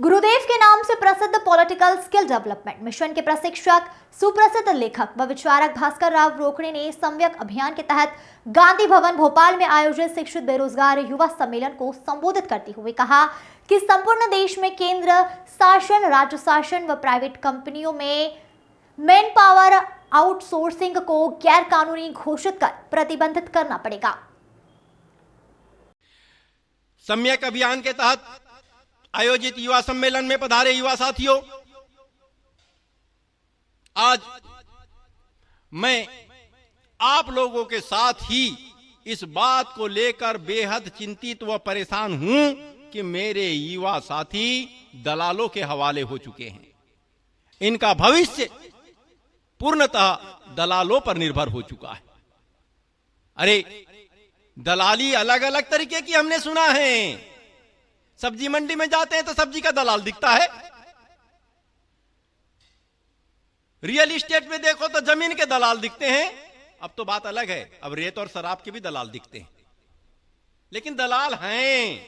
गुरुदेव के नाम से प्रसिद्ध पॉलिटिकल स्किल डेवलपमेंट मिशन के प्रशिक्षक सुप्रसिद्ध लेखक व विचारक भास्कर राव रोकड़े ने सम्यक अभियान के तहत गांधी भवन भोपाल में आयोजित शिक्षित बेरोजगार युवा सम्मेलन को संबोधित करते हुए कहा कि संपूर्ण देश में केंद्र शासन, राज्य शासन व प्राइवेट कंपनियों में मैन पावर आउटसोर्सिंग को गैर कानूनी घोषित कर प्रतिबंधित करना पड़ेगा। सम्यक अभियान के तहत आयोजित युवा सम्मेलन में पधारे युवा साथियों, आज मैं आप लोगों के साथ ही इस बात को लेकर बेहद चिंतित व परेशान हूं कि मेरे युवा साथी दलालों के हवाले हो चुके हैं। इनका भविष्य पूर्णतः दलालों पर निर्भर हो चुका है। अरे दलाली अलग अलग तरीके की हमने सुना है। सब्जी मंडी में जाते हैं तो सब्जी का दलाल दिखता है, रियल एस्टेट में देखो तो जमीन के दलाल दिखते हैं। अब तो बात अलग है, अब रेत और शराब के भी दलाल दिखते हैं। लेकिन दलाल हैं,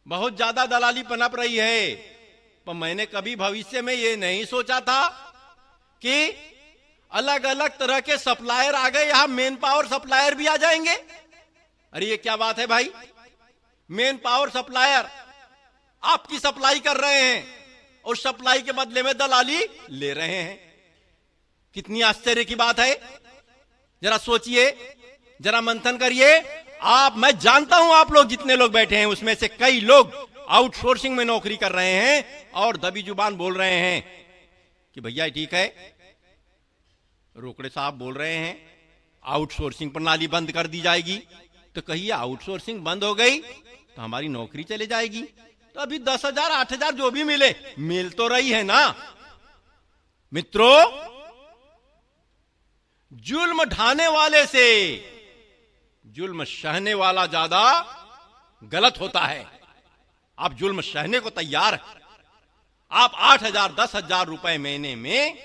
बहुत ज्यादा दलाली पनप रही है। पर मैंने कभी भविष्य में यह नहीं सोचा था कि अलग अलग तरह के सप्लायर आ गए, यहां मेन पावर सप्लायर भी आ जाएंगे। अरे ये क्या बात है भाई, मेन पावर सप्लायर आपकी सप्लाई कर रहे हैं और सप्लाई के बदले में दलाली ले रहे हैं। कितनी आश्चर्य की बात है। जरा सोचिए, जरा मंथन करिए। मैं जानता हूं आप लोग जितने लोग बैठे हैं उसमें से कई लोग आउटसोर्सिंग में नौकरी कर रहे हैं और दबी जुबान बोल रहे हैं कि भैया ठीक है, रोकड़े साहब बोल रहे हैं आउटसोर्सिंग प्रणाली बंद कर दी जाएगी। तो कहिए आउटसोर्सिंग बंद हो गई तो हमारी नौकरी चले जाएगी। तो अभी 10,000 8,000 जो भी मिल तो रही है ना। मित्रों, जुल्म ढाने वाले से जुल्म सहने वाला ज्यादा गलत होता है। आप जुल्म सहने को तैयार हैं। आप 8,000 10,000 रुपए महीने में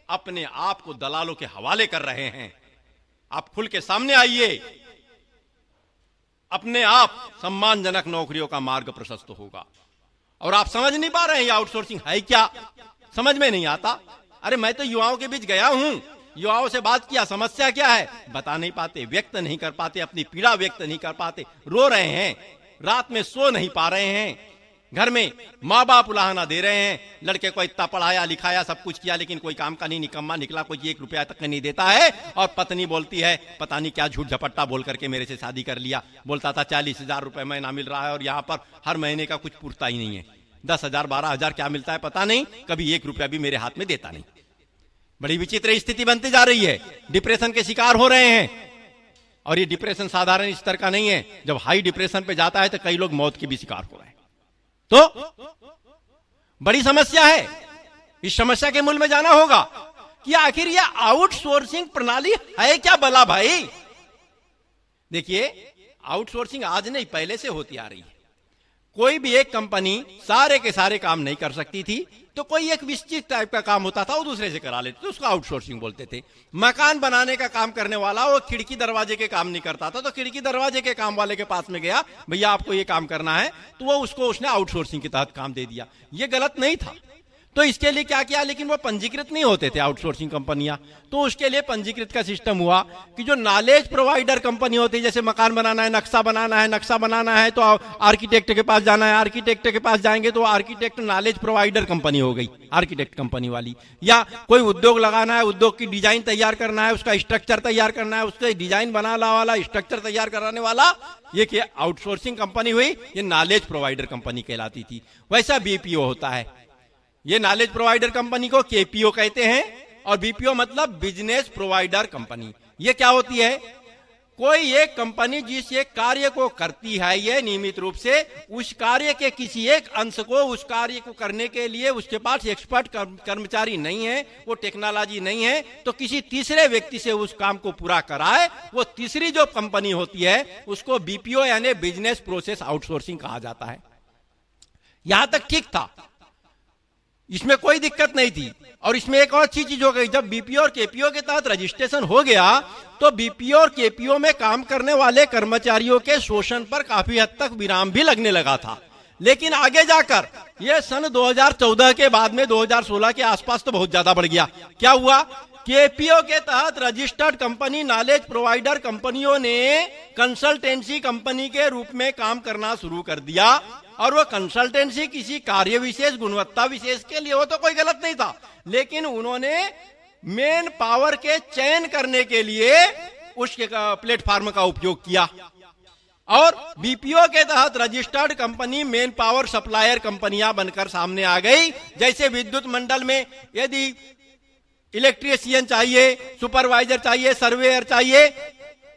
अपने आप को दलालों के हवाले कर रहे हैं। आप खुल के सामने आइए, अपने आप सम्मानजनक नौकरियों का मार्ग प्रशस्त होगा। और आप समझ नहीं पा रहे हैं आउटसोर्सिंग है क्या, समझ में नहीं आता। अरे मैं तो युवाओं के बीच गया हूं, युवाओं से बात किया, समस्या क्या है बता नहीं पाते, व्यक्त नहीं कर पाते, अपनी पीड़ा व्यक्त नहीं कर पाते, रो रहे हैं, रात में सो नहीं पा रहे हैं। घर में माँ बाप उलाहना दे रहे हैं, लड़के को इतना पढ़ाया लिखाया सब कुछ किया लेकिन कोई काम का नहीं, निकम्मा निकला, कोई 1 रुपया तक नहीं देता है। और पत्नी बोलती है पता नहीं क्या झूठ झपट्टा बोल करके मेरे से शादी कर लिया। बोलता था 40,000 रुपए महीना मिल रहा है और यहाँ पर हर महीने का कुछ पूछता ही नहीं है। 10,000 12,000 क्या मिलता है पता नहीं, कभी 1 रुपया भी मेरे हाथ में देता नहीं। बड़ी विचित्र स्थिति बनती जा रही है। डिप्रेशन के शिकार हो रहे हैं। और ये डिप्रेशन साधारण स्तर का नहीं है, जब हाई डिप्रेशन पे जाता है तो कई लोग मौत के भी शिकार हो रहे हैं। तो बड़ी समस्या है। इस समस्या के मूल में जाना होगा कि आखिर यह आउटसोर्सिंग प्रणाली है क्या भला भाई। देखिए, आउटसोर्सिंग आज नहीं पहले से होती आ रही है। कोई भी एक कंपनी सारे के सारे काम नहीं कर सकती थी तो कोई एक विस्तृत टाइप का काम होता था वो दूसरे से करा लेते थे, उसको आउटसोर्सिंग बोलते थे। मकान बनाने का काम करने वाला वो खिड़की दरवाजे के काम नहीं करता था तो खिड़की दरवाजे के काम वाले के पास में गया, भैया आपको ये काम करना है, तो वो उसने आउटसोर्सिंग के तहत काम दे दिया। ये गलत नहीं था। तो इसके लिए क्या किया, लेकिन वो पंजीकृत नहीं होते थे आउटसोर्सिंग कंपनियां, तो उसके लिए पंजीकृत का सिस्टम हुआ कि जो नॉलेज प्रोवाइडर कंपनी होती है, जैसे मकान बनाना है, नक्शा बनाना है तो आर्किटेक्ट के पास जाना है, आर्किटेक्ट के पास जाएंगे तो आर्किटेक्ट नॉलेज प्रोवाइडर कंपनी हो गई, आर्किटेक्ट कंपनी वाली। या कोई उद्योग लगाना है, उद्योग की डिजाइन तैयार करना है, उसका स्ट्रक्चर तैयार करना है, उसका डिजाइन बनाने वाला, स्ट्रक्चर तैयार कराने वाला, ये क्या आउटसोर्सिंग कंपनी हुई, ये नॉलेज प्रोवाइडर कंपनी कहलाती थी। वैसा बीपीओ होता है। ये नॉलेज प्रोवाइडर कंपनी को केपीओ कहते हैं और बीपीओ मतलब बिजनेस प्रोवाइडर कंपनी। ये क्या होती है, कोई एक कंपनी जिस एक कार्य को करती है ये नियमित रूप से, उस कार्य के किसी एक अंश को, उस कार्य को करने के लिए उसके पास एक्सपर्ट कर्मचारी नहीं है, वो टेक्नोलॉजी नहीं है, तो किसी तीसरे व्यक्ति से उस काम को पूरा कराए, वो तीसरी जो कंपनी होती है उसको बीपीओ यानी बिजनेस प्रोसेस आउटसोर्सिंग कहा जाता है। यहां तक ठीक था, इसमें कोई दिक्कत नहीं थी। और इसमें एक और अच्छी चीज हो गई, जब बीपीओ और केपीओ के तहत रजिस्ट्रेशन हो गया तो बीपीओ और केपीओ में काम करने वाले कर्मचारियों के शोषण पर काफी हद तक विराम भी लगने लगा था। लेकिन आगे जाकर ये सन 2014 के बाद में 2016 के आसपास तो बहुत ज्यादा बढ़ गया। क्या हुआ? केपीओ के तहत रजिस्टर्ड कंपनी नॉलेज प्रोवाइडर कंपनियों ने कंसल्टेंसी कंपनी के रूप में काम करना शुरू कर दिया। और वो कंसल्टेंसी किसी कार्य विशेष, गुणवत्ता विशेष के लिए हो तो कोई गलत नहीं था, लेकिन उन्होंने मेन पावर के चयन करने के लिए उस प्लेटफॉर्म का उपयोग किया। और बीपीओ के तहत registered company main power supplier कंपनियां बनकर सामने आ गई। जैसे विद्युत मंडल में यदि इलेक्ट्रीशियन चाहिए, सुपरवाइजर चाहिए, सर्वेयर चाहिए,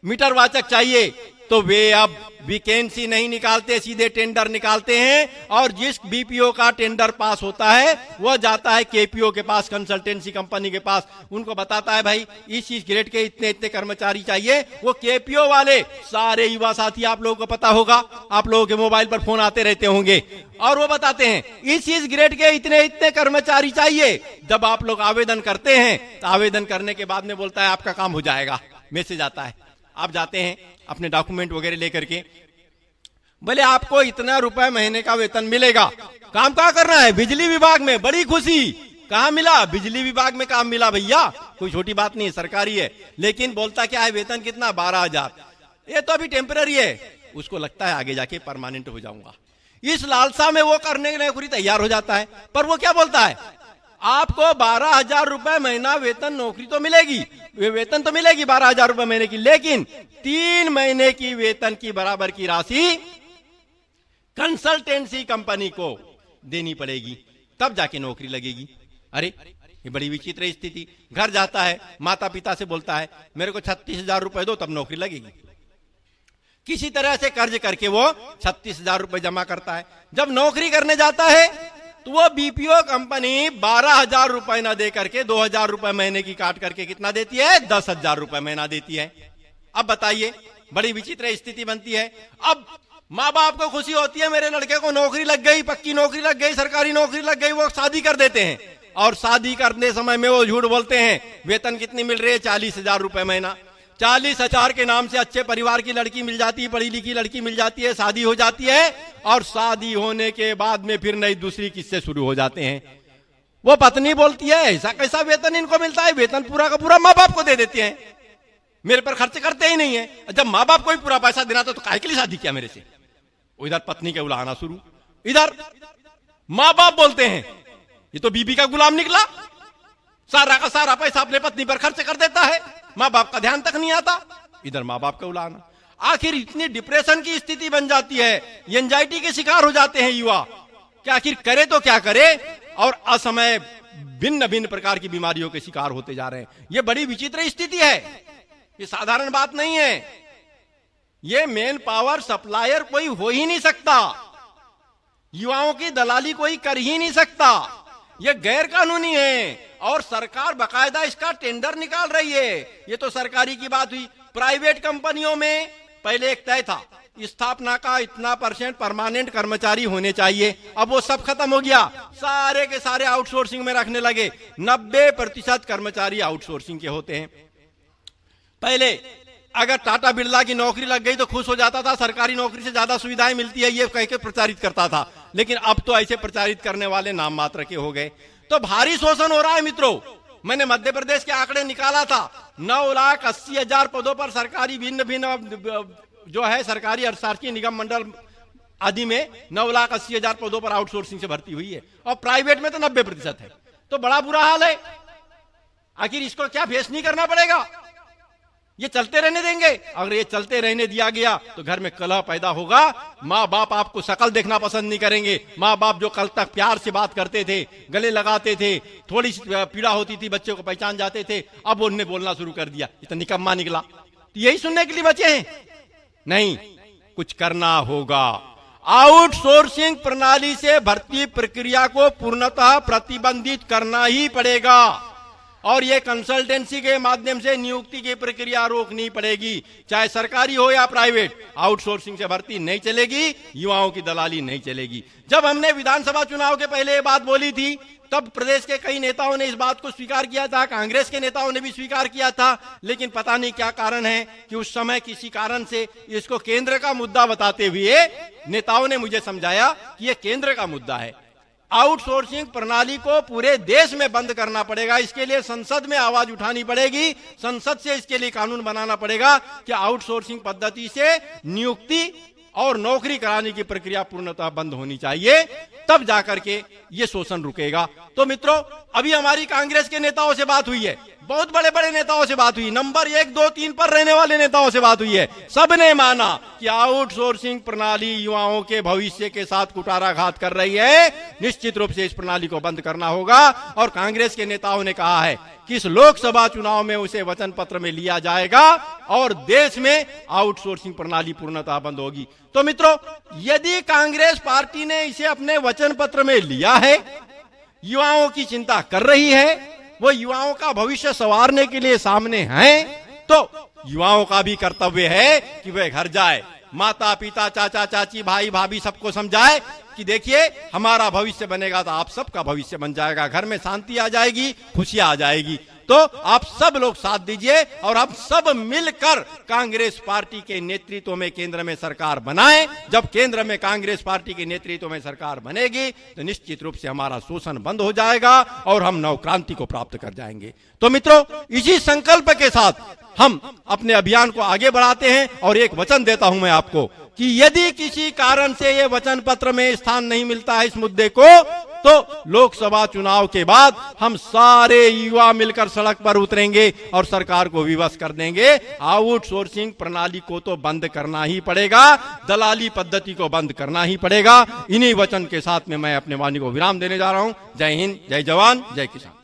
मीटर वाचक चाहिए, तो वे अब वैकेंसी नहीं निकालते, सीधे टेंडर निकालते हैं। और जिस बीपीओ का टेंडर पास होता है वह जाता है केपीओ के पास, कंसल्टेंसी कंपनी के पास, उनको बताता है भाई इस ग्रेड के इतने इतने कर्मचारी चाहिए। वो केपीओ वाले सारे युवा साथी, आप लोगों को पता होगा, आप लोगों के मोबाइल पर फोन आते रहते होंगे, और वो बताते हैं इस ग्रेड के इतने इतने कर्मचारी चाहिए। जब आप लोग आवेदन करते हैं तो आवेदन करने के बाद में बोलता है आपका काम हो जाएगा, मैसेज आता है। आप जाते हैं अपने डॉक्यूमेंट वगैरह लेकर के, बोले आपको इतना रुपए महीने का वेतन मिलेगा। काम कहाँ करना है? बिजली विभाग में। बड़ी खुशी, कहाँ मिला? बिजली विभाग में काम मिला भैया, कोई छोटी बात नहीं है, सरकारी है। लेकिन बोलता क्या है? वेतन कितना? 12,000। ये तो अभी टेम्पररी है, उसको लगता है आगे जाके परमानेंट हो जाऊंगा। इस लालसा में वो करने के लिए पूरी तैयार हो जाता है। पर वो क्या बोलता है? आपको 12,000 रुपए महीना वेतन, नौकरी तो मिलेगी, वेतन तो मिलेगी 12,000 रुपए महीने की, लेकिन 3 महीने की वेतन की बराबर की राशि कंसल्टेंसी कंपनी को देनी पड़ेगी, तब जाके नौकरी लगेगी। अरे ये बड़ी विचित्र स्थिति। घर जाता है, माता पिता से बोलता है मेरे को 36,000 रुपए दो तब नौकरी लगेगी। किसी तरह से कर्ज करके वो 36,000 रुपए जमा करता है। जब नौकरी करने जाता है तो वो बीपीओ कंपनी 12,000 रुपए ना दे करके 2,000 रुपए महीने की काट करके कितना देती है? 10,000 रुपए महीना देती है। अब बताइए, बड़ी विचित्र स्थिति बनती है। अब माँ बाप को खुशी होती है मेरे लड़के को नौकरी लग गई, पक्की नौकरी लग गई, सरकारी नौकरी लग गई, वो शादी कर देते हैं। और शादी करने समय में वो झूठ बोलते हैं वेतन कितनी मिल रही है? 40,000 रुपए महीना। 40,000 के नाम से अच्छे परिवार की लड़की मिल जाती है, पढ़ी लिखी लड़की मिल जाती है, शादी हो जाती है, और शादी होने के बाद में फिर नई दूसरी किस्से शुरू हो जाते हैं। वो पत्नी बोलती है ऐसा कैसा वेतन इनको मिलता है? वेतन पूरा का पूरा माँ बाप को दे देते हैं, मेरे पर खर्च करते ही नहीं है। जब माँ बाप को ही पूरा पैसा देना तो काहे के लिए शादी किया मेरे से? इधर पत्नी के उलाहना शुरू, इधर माँ बाप बोलते हैं ये तो बीबी का गुलाम निकला, सारा का सारा पैसा अपने पत्नी पर खर्च कर देता है, माँ बाप का ध्यान तक नहीं आता। इधर माँ बाप का उलाहना। आखिर इतनी डिप्रेशन की स्थिति बन जाती है, एंजाइटी के शिकार हो जाते हैं युवा। क्या आखिर करे तो क्या करे, और असमय भिन्न भिन्न प्रकार की बीमारियों के शिकार होते जा रहे हैं। ये बड़ी विचित्र स्थिति है, ये साधारण बात नहीं है। ये मेन पावर सप्लायर कोई हो ही नहीं सकता, युवाओं की दलाली कोई कर ही नहीं सकता, ये गैर कानूनी है। और सरकार बकायदा इसका टेंडर निकाल रही है। ये तो सरकारी की बात हुई। प्राइवेट कंपनियों में पहले एक तय था, स्थापना का इतना % परमानेंट कर्मचारी होने चाहिए। अब वो सब खत्म हो गया, सारे के सारे आउटसोर्सिंग में रखने लगे। 90% कर्मचारी आउटसोर्सिंग के होते हैं। पहले अगर टाटा बिरला की नौकरी लग गई तो खुश हो जाता था, सरकारी नौकरी से ज्यादा सुविधाएं मिलती है ये कह के प्रचारित करता था। लेकिन अब तो ऐसे प्रचारित करने वाले नाम मात्र के हो गए। तो भारी शोषण हो रहा है मित्रों। मैंने मध्य प्रदेश के आंकड़े निकाला था, 9,80,000 पदों पर सरकारी भिन्न भिन्न जो है सरकारी और शासकीय निगम मंडल आदि में 9,80,000 पदों पर आउटसोर्सिंग से भर्ती हुई है, और प्राइवेट में तो 90% है। तो बड़ा बुरा हाल है। आखिर इसको क्या फेस नहीं करना पड़ेगा? ये चलते रहने देंगे? अगर ये चलते रहने दिया गया तो घर में कलह पैदा होगा। माँ बाप आपको शकल देखना पसंद नहीं करेंगे। माँ बाप जो कल तक प्यार से बात करते थे, गले लगाते थे, थोड़ी पीड़ा होती थी, बच्चे को पहचान जाते थे, अब उन्होंने बोलना शुरू कर दिया, इतना निकम्मा निकला। तो यही सुनने के लिए बचे हैं? नहीं, कुछ करना होगा। आउटसोर्सिंग प्रणाली से भर्ती प्रक्रिया को पूर्णतः प्रतिबंधित करना ही पड़ेगा, और ये कंसल्टेंसी के माध्यम से नियुक्ति की प्रक्रिया रोकनी पड़ेगी, चाहे सरकारी हो या प्राइवेट। आउटसोर्सिंग से भर्ती नहीं चलेगी, युवाओं की दलाली नहीं चलेगी। जब हमने विधानसभा चुनाव के पहले ये बात बोली थी तब प्रदेश के कई नेताओं ने इस बात को स्वीकार किया था, कांग्रेस के नेताओं ने भी स्वीकार किया था, लेकिन पता नहीं क्या कारण है कि उस समय किसी कारण से इसको केंद्र का मुद्दा बताते हुए नेताओं ने मुझे समझाया कि यह केंद्र का मुद्दा है। आउटसोर्सिंग प्रणाली को पूरे देश में बंद करना पड़ेगा, इसके लिए संसद में आवाज उठानी पड़ेगी, संसद से इसके लिए कानून बनाना पड़ेगा कि आउटसोर्सिंग पद्धति से नियुक्ति और नौकरी कराने की प्रक्रिया पूर्णतः बंद होनी चाहिए, तब जाकर के ये शोषण रुकेगा। तो मित्रों, अभी हमारी कांग्रेस के नेताओं से बात हुई है, बहुत बड़े बड़े नेताओं से बात हुई, नंबर 1, 2, 3 पर रहने वाले नेताओं से बात हुई है। सबने माना कि आउटसोर्सिंग प्रणाली युवाओं के भविष्य के साथ कुठाराघात कर रही है, निश्चित रूप से इस प्रणाली को बंद करना होगा। और कांग्रेस के नेताओं ने कहा है कि इस लोकसभा चुनाव में उसे वचन पत्र में लिया जाएगा और देश में आउटसोर्सिंग प्रणाली पूर्णतः बंद होगी। तो मित्रों, यदि कांग्रेस पार्टी ने इसे अपने वचन पत्र में लिया है, युवाओं की चिंता कर रही है, वो युवाओं का भविष्य संवारने के लिए सामने हैं, तो युवाओं का भी कर्तव्य है कि वे घर जाए, माता पिता चाचा चाची भाई भाभी सबको समझाए कि देखिए हमारा भविष्य बनेगा तो आप सबका भविष्य बन जाएगा, घर में शांति आ जाएगी, खुशियां आ जाएगी। तो आप सब लोग साथ दीजिए और हम सब मिलकर कांग्रेस पार्टी के नेतृत्व में केंद्र में सरकार बनाएं। जब केंद्र में कांग्रेस पार्टी के नेतृत्व में सरकार बनेगी तो निश्चित रूप से हमारा शोषण बंद हो जाएगा और हम नवक्रांति को प्राप्त कर जाएंगे। तो मित्रों, इसी संकल्प के साथ हम अपने अभियान को आगे बढ़ाते हैं और एक वचन देता हूं मैं आपको कि यदि किसी कारण से ये वचन पत्र में स्थान नहीं मिलता है इस मुद्दे को, तो लोकसभा चुनाव के बाद हम सारे युवा मिलकर सड़क पर उतरेंगे और सरकार को विवश कर देंगे। आउटसोर्सिंग प्रणाली को तो बंद करना ही पड़ेगा, दलाली पद्धति को बंद करना ही पड़ेगा। इन्हीं वचन के साथ में मैं अपने वाणी को विराम देने जा रहा हूं। जय हिंद, जय जवान, जय किसान।